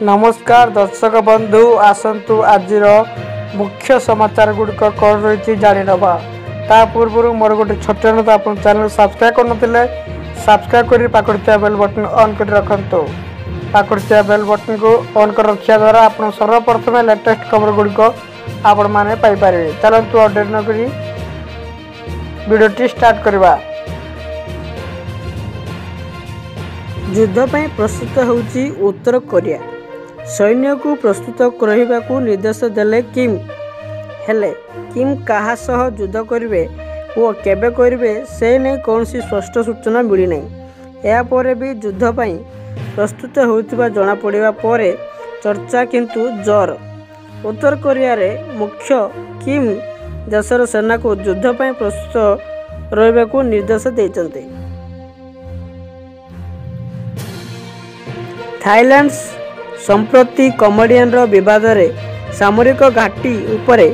नमस्कार दर्शक बंधु आसतु आज मुख्य समाचार गुड़िक कौन रही जाणीनवा ता पूर्व मोर गोटे छोटे आप चैनल सब्सक्राइब करते सब्सक्राइब कर पाखुड़िया बेल बटन ऑन कर रखु पाखुड़िया बेल बटन को ऑन कर रखा द्वारा आप सर्वप्रथम लेटेस्ट खबर गुड़िक आपण मैंने पाइपर चलतु और डेरी नक वीडियोटी स्टार्ट करवा। युद्ध पर प्रस्तुत होउची उत्तर कोरिया सैन्य को प्रस्तुत रहिबा को निर्देश देले किम हेले किम कहा सह युद्ध करिवे ओ केबे करिवे से नहीं कौन सी स्पष्ट सूचना मिली नहीं। या परे भी युद्ध पर प्रस्तुत होउथिबा जणा पड़िबा परे चर्चा किंतु जोर उत्तर कोरिया रे मुख्य किम देशर सेना को युद्ध पर प्रस्तुत रहिबा को निर्देश देइचंते। थाईलैंड संप्रति कमेडियन विवाद रे सामरिक घाटी उपरे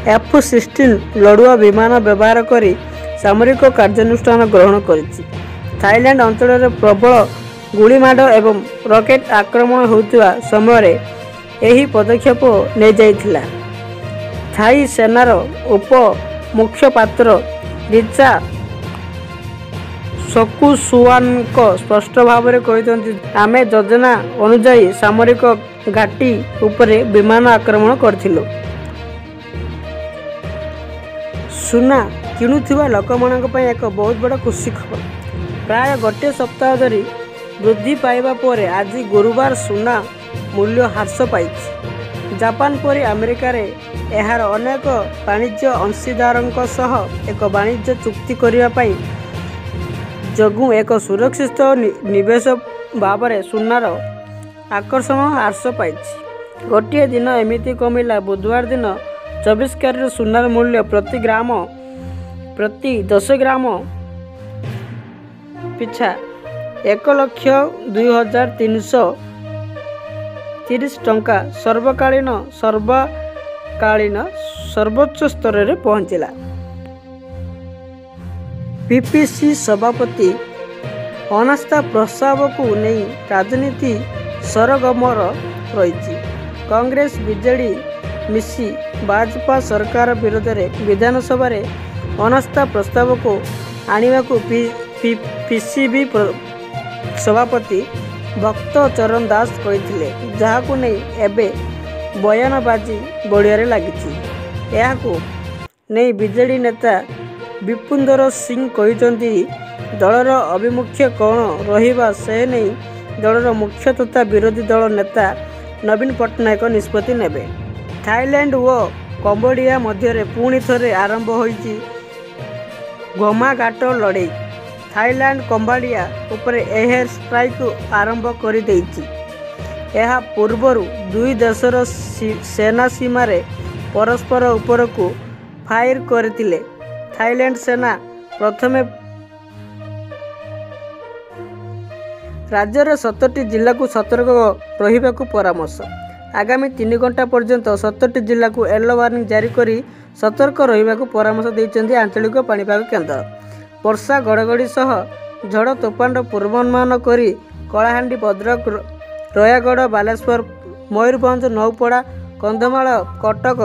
F-16 लड़ुआ विमान व्यवहार करी सामरिक कार्यानुष्ठान ग्रहण करिछि। थाईलैंड अंचल में प्रबल गुलीमाड़ एवं रॉकेट आक्रमण होता समय यही पदक्षेप नहीं जाइथिला। थाई सेनार उप मुखपात्र रिचा सकुसुआन स्पष्ट भाव में कहते आमे योजना अनुजाई सामरिक घाटी उपरे विमान आक्रमण करथिलु। सुना किणुथिबा लोकमानक पय एक बहुत बड़ा खुशी खबर। प्राय गोटे सप्ताह धरी वृद्धि पाइबा परे आज गुरुवार सुना मूल्य ह्रास पाइछि। जापान परि अमेरिका रे एहार अनेक वाणिज्य अंशीदारक सह एक वाणिज्य चुक्ति करिवा पई जगु एक सुरक्षित निवेश भाव में सुनार आकर्षण ह्रास पाई। गोटे दिन एमती कमिला बुधवार दिन 24 कैरेट सुनार मूल्य प्रति 10 ग्राम पिछा 1,02,330 टंका सर्वकालीन सर्वोच्च स्तर में पहुंचला। पीपीसी सभापति अनास्था प्रस्ताव को नहीं राजनीति सरगमर रही। कांग्रेस बीजेडी मिसी भाजपा सरकार विरोध में विधानसभा रे अनास्था प्रस्ताव को आने को पीसीबी सभापति भक्त चरण दास कहते जहां नहीं एबे बयानबाजी बढ़िया लगी। नहीं बीजेडी नेता विपुंदर सिंह कहते दलर अभिमुख्य कौन रहिबा से नहीं दलर मुख्य तथा विरोधी दल नेता नवीन पट्टनायक निष्पत्ति नेबे। थाईलैंड और कंबोडिया मध्य पुणी थरे आरंभ होइछि घमाघाट लड़ाई। थाईलैंड कंबोडिया उपरे एयर स्ट्राइक आरंभ कर देइछि। यह पूर्वर दुई देशर सेना सीमा रे परस्पर ऊपर को फायर करथिले। थाईलैंड सेना प्रथम राज्यर 70टी जिला को सतर्क रहिबा को परामर्श। आगामी 3 घंटा पर्यंत 70टी जिला को येलो वार्निंग जारी करी सतर्क रहिबा को परामर्श दैछन्ती आंचलिक पाणीपाग केन्द्र। वर्षा घड़घड़ी सह झड़ तोफान पूर्वानुमान करी कलाहांडी भद्रक रयागढ़ बालेश्वर मयूरभंज नौपड़ा कंधमाल कटक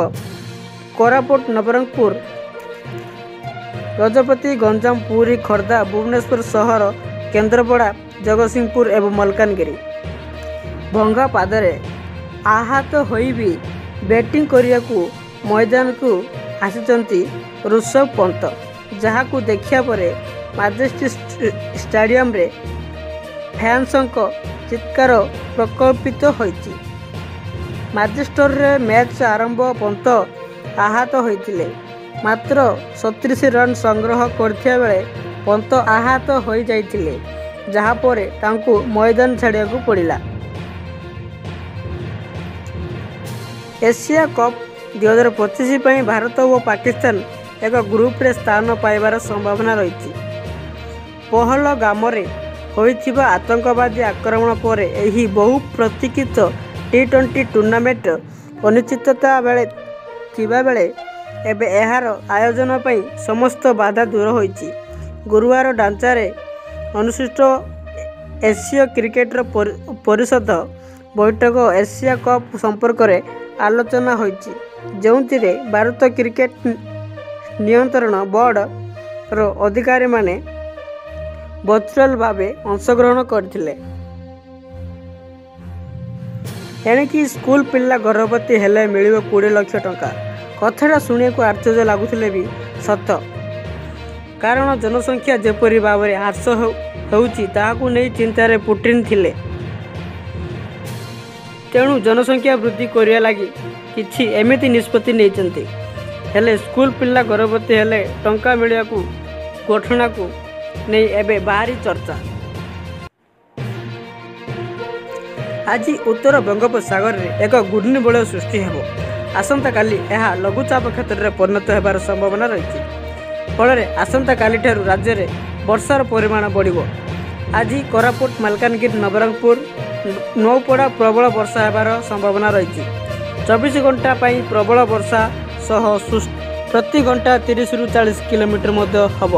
कोरापुट नवरंगपुर गजपति गंजाम पुरी खोर्धा भुवनेश्वर सहर केन्द्रापड़ा जगतसिंहपुर एवं मलकानगिरी भंगा पादरे आहत होई भी बैटिंग करिया को मैदान को आसिचंती ऋषभ पंत जहाँ को देखिया परे माजेस्टी स्टेडियम रे फैंसंक चित्कार प्रकल्पित होइछि। माजेस्टर रे मैच आरंभ पंत आहत होइथिले मात्र 37 रन संग्रह करथिया बेले पंत आहत हो जाइथिले जहाँ पर तांको मैदान छाड़िया को पड़ा। एशिया कप 2025 पर भारत और पाकिस्तान एक ग्रुप रे स्थान पाइबार संभावना रही। पहलगाम रे होइथिबा आतंकवादी आक्रमण पर यही बहु प्रतीक्षित T20 टूर्नामेंट अनिश्चितता बेले एबे एहार आयोजन पई समस्त बाधा दूर होइछि। गुरुवार ढांचारे अनुष्ठित एशिया क्रिकेट परिषद ବୈଠକ ଏସିଆ କପ୍ ସମ୍ପର୍କରେ ଆଲୋଚନା ହୋଇଛି, ଯେଉଁଥିରେ ଭାରତ କ୍ରିକେଟ ନିୟନ୍ତ୍ରଣ ବୋର୍ଡର ଅଧିକାରୀମାନେ ଭର୍ଚୁଆଲ ଭାବେ ଅଂଶଗ୍ରହଣ କରିଥିଲେ। ଏଣିକି ସ୍କୁଲ ପିଲା ଗର୍ଭବତୀ ହେଲେ ମିଳିବ 20 ଲକ୍ଷ ଟଙ୍କା। କଥାଟା ଶୁଣିବାକୁ ଆଶ୍ଚର୍ଯ୍ୟ ଲାଗୁଥିଲେ ବି ସତ, କାରଣ ଜନସଂଖ୍ୟା ଯେପରି ଭାବରେ ହ୍ରାସ ହେଉଛି ତାହାକୁ ନେଇ ଚିନ୍ତାରେ ପୁଟିନ ଥିଲେ। ତେଣୁ ଜନସଂଖ୍ୟା ବୃଦ୍ଧି କରିବା ଲାଗି କିଛି ଏମିତି ନିଷ୍ପତ୍ତି ନେଇଛନ୍ତି। ହେଲେ ସ୍କୁଲ ପିଲା ଗର୍ଭବତୀ ହେଲେ ଟଙ୍କା ମିଳିବାକୁ ଘଟଣାକୁ ନେଇ ଏବେ ଭାରି ଚର୍ଚ୍ଚା। ଆଜି ଉତ୍ତର ବଙ୍ଗୋପସାଗରରେ ଏକ ଘୂର୍ଣ୍ଣିବଳୟ ସୃଷ୍ଟି ହେବ। ଆସନ୍ତାକାଲି ଏହା ଲଘୁଚାପ କ୍ଷେତ୍ରରେ ପରିଣତ ହେବାର ସମ୍ଭାବନା ରହିଛି। ଫଳରେ ଆସନ୍ତାକାଲିଠାରୁ ରାଜ୍ୟରେ ବର୍ଷାର ପରିମାଣ ବଢ଼ିବ। ଆଜି କୋରାପୁଟ, ମାଲକାନଗିରି, ନବରଙ୍ଗପୁର, ନୂଆପଡ଼ା ପ୍ରବଳ ବର୍ଷା ହେବାର ସମ୍ଭାବନା ରହିଛି। 24 ଘଣ୍ଟା ପାଇଁ ପ୍ରବଳ ବର୍ଷା ସହ ପ୍ରତି ଘଣ୍ଟା 30ରୁ 40 କିଲୋମିଟର ମଧ୍ୟ ହେବ।